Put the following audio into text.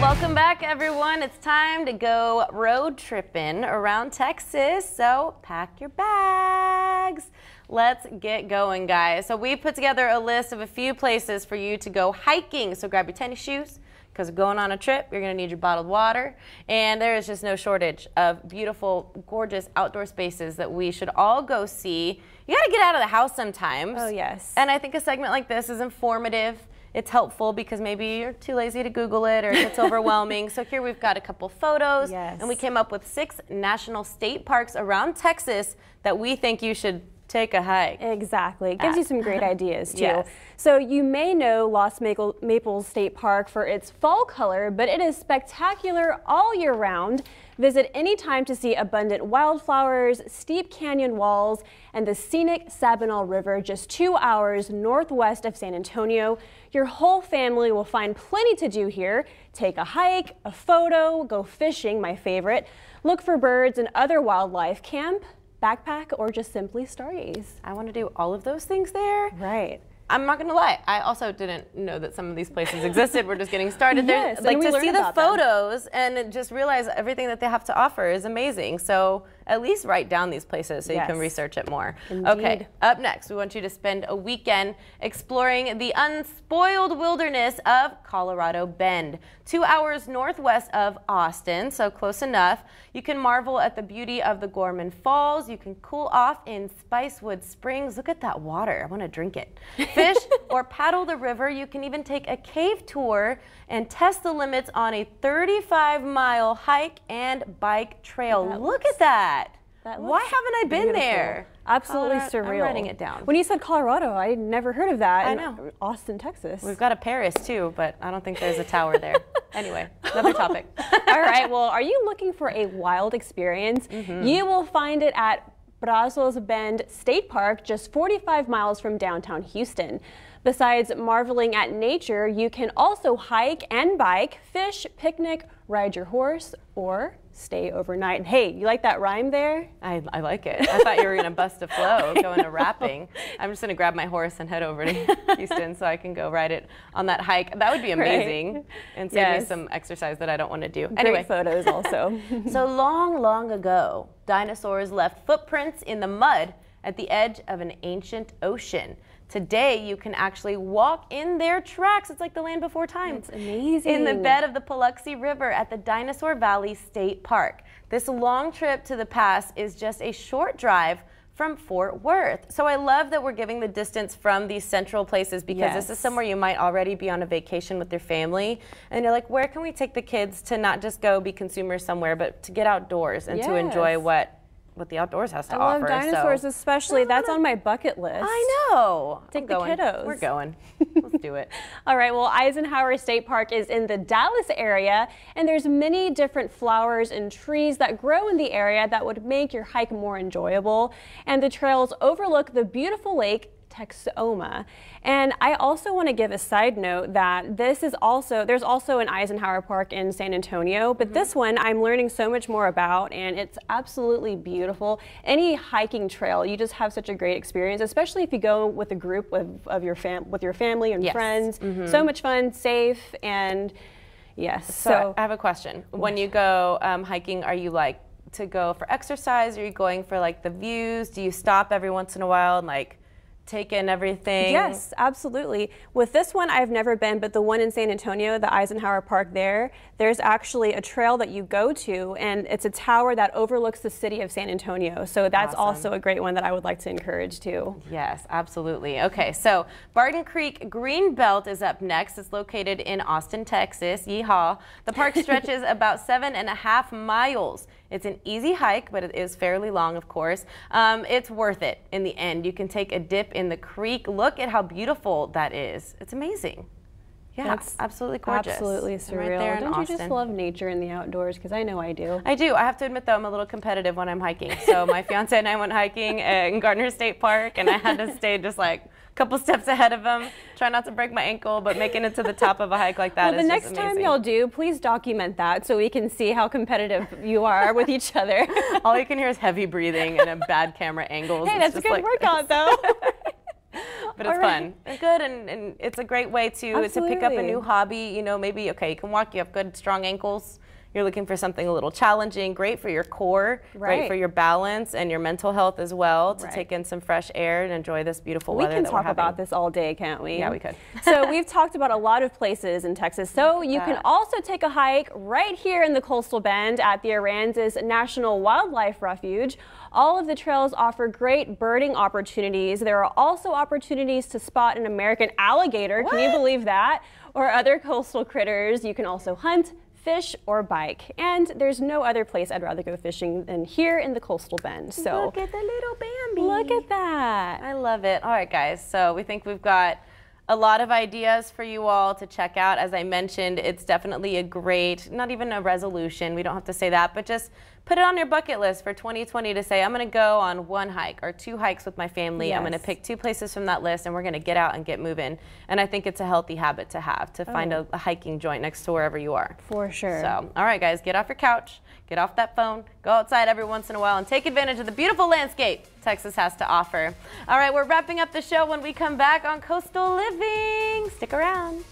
Welcome back, everyone. It's time to go road tripping around Texas, so pack your bags. Let's get going, guys. So we put together a list of a few places for you to go hiking. So grab your tennis shoes, because going on a trip, you're gonna need your bottled water. And there is just no shortage of beautiful, gorgeous outdoor spaces that we should all go see. You gotta get out of the house sometimes. Oh, yes. And I think a segment like this is informative. It's helpful because maybe you're too lazy to Google it or it's overwhelming. So here we've got a couple photos, and we came up with 6 national state parks around Texas that we think you should take a hike. Exactly. It gives you some great ideas, too. Yes. So you may know Lost Maples State Park for its fall color, but it is spectacular all year round. Visit anytime to see abundant wildflowers, steep canyon walls, and the scenic Sabinal River just 2 hours northwest of San Antonio. Your whole family will find plenty to do here. Take a hike, a photo, go fishing, my favorite. Look for birds and other wildlife, camp, backpack, or just simply stargaze. I want to do all of those things there. Right. I'm not gonna lie, I also didn't know that some of these places existed. We're just getting started. Yes, like and to see the photos and just realize everything that they have to offer is amazing. So at least write down these places so you can research it more. Indeed. Okay, up next, we want you to spend a weekend exploring the unspoiled wilderness of Colorado Bend, 2 hours northwest of Austin, so close enough. You can marvel at the beauty of the Gorman Falls. You can cool off in Spicewood Springs. Look at that water. I want to drink it. Fish or paddle the river. You can even take a cave tour and test the limits on a 35-mile hike and bike trail. Look at that. Why haven't I been there? Absolutely surreal. I'm writing it down. When you said Colorado, I had never heard of that. I know. Austin, Texas. We've got a Paris too, but I don't think there's a tower there. Anyway, another topic. All right, well, are you looking for a wild experience? You will find it at Brazos Bend State Park, just 45 miles from downtown Houston. Besides marveling at nature, you can also hike and bike, fish, picnic, ride your horse, or stay overnight. Hey, you like that rhyme there? I like it. I thought you were going to bust a flow, go into rapping. I'm just going to grab my horse and head over to Houston so I can go ride it on that hike. That would be amazing and save me some exercise that I don't want to do. Anyway, great photos also. So long ago, dinosaurs left footprints in the mud at the edge of an ancient ocean. Today, you can actually walk in their tracks. It's like the land before time. It's amazing. In the bed of the Biloxi River at the Dinosaur Valley State Park. This long trip to the pass is just a short drive from Fort Worth. So I love that we're giving the distance from these central places because this is somewhere you might already be on a vacation with your family. And you're like, where can we take the kids to not just go be consumers somewhere, but to get outdoors and to enjoy what the outdoors has to offer. I love dinosaurs, especially. That's on my bucket list. I know. Take the kiddos. We're going. Let's do it. All right. Well, Eisenhower State Park is in the Dallas area, and there's many different flowers and trees that grow in the area that would make your hike more enjoyable. And the trails overlook the beautiful lake Texoma. And I also want to give a side note that there's also an Eisenhower Park in San Antonio, but this one I'm learning so much more about, and it's absolutely beautiful. Any hiking trail, you just have such a great experience, especially if you go with a group with your family and friends. So much fun, safe, and So I have a question. When you go hiking, are you like to go for exercise? Are you going for like the views? Do you stop every once in a while and like take in everything? Yes, absolutely. With this one, I've never been, but the one in San Antonio, the Eisenhower Park there's actually a trail that you go to, and it's a tower that overlooks the city of San Antonio. So that's also a great one that I would like to encourage too. Yes, absolutely. Okay, so Barton Creek Greenbelt is up next. It's located in Austin, Texas. Yeehaw. The park stretches about 7.5 miles. It's an easy hike, but it is fairly long, of course. It's worth it in the end. You can take a dip in the creek. Look at how beautiful that is. It's amazing. Yeah, that's absolutely gorgeous. Absolutely surreal. Right there in Don't Austin. you just love nature and the outdoors? Because I know I do. I do. I have to admit, though, I'm a little competitive when I'm hiking. So my fiance and I went hiking in Gardner State Park, and I had to stay just like a couple steps ahead of him. Try not to break my ankle, but making it to the top of a hike like that is just amazing. The next time y'all do, please document that so we can see how competitive you are with each other. All you can hear is heavy breathing and a bad camera angle. Hey, that's a good workout, though. but it's fun and good, and it's a great way to pick up a new hobby. You know, maybe, okay, you can walk, you have good, strong ankles. You're looking for something a little challenging, great for your core, great for your balance and your mental health as well, to take in some fresh air and enjoy this beautiful weather that we're having. We can talk about this all day, can't we? Yeah, we could. So we've talked about a lot of places in Texas. So you can also take a hike right here in the Coastal Bend at the Aransas National Wildlife Refuge. All of the trails offer great birding opportunities. There are also opportunities to spot an American alligator. Can you believe that? Or other coastal critters. You can also hunt, fish, or bike. And there's no other place I'd rather go fishing than here in the Coastal Bend. So look at the little Bambi. Look at that. I love it. All right, guys. So we think we've got a lot of ideas for you all to check out. As I mentioned, it's definitely a great, not even a resolution, we don't have to say that, but just put it on your bucket list for 2020 to say, I'm going to go on 1 hike or 2 hikes with my family. I'm going to pick 2 places from that list, and we're going to get out and get moving. And I think it's a healthy habit to have, to find a hiking joint next to wherever you are. For sure. So, all right, guys, get off your couch, get off that phone, go outside every once in a while, and take advantage of the beautiful landscape Texas has to offer. All right, we're wrapping up the show when we come back on Coastal Living. Stick around.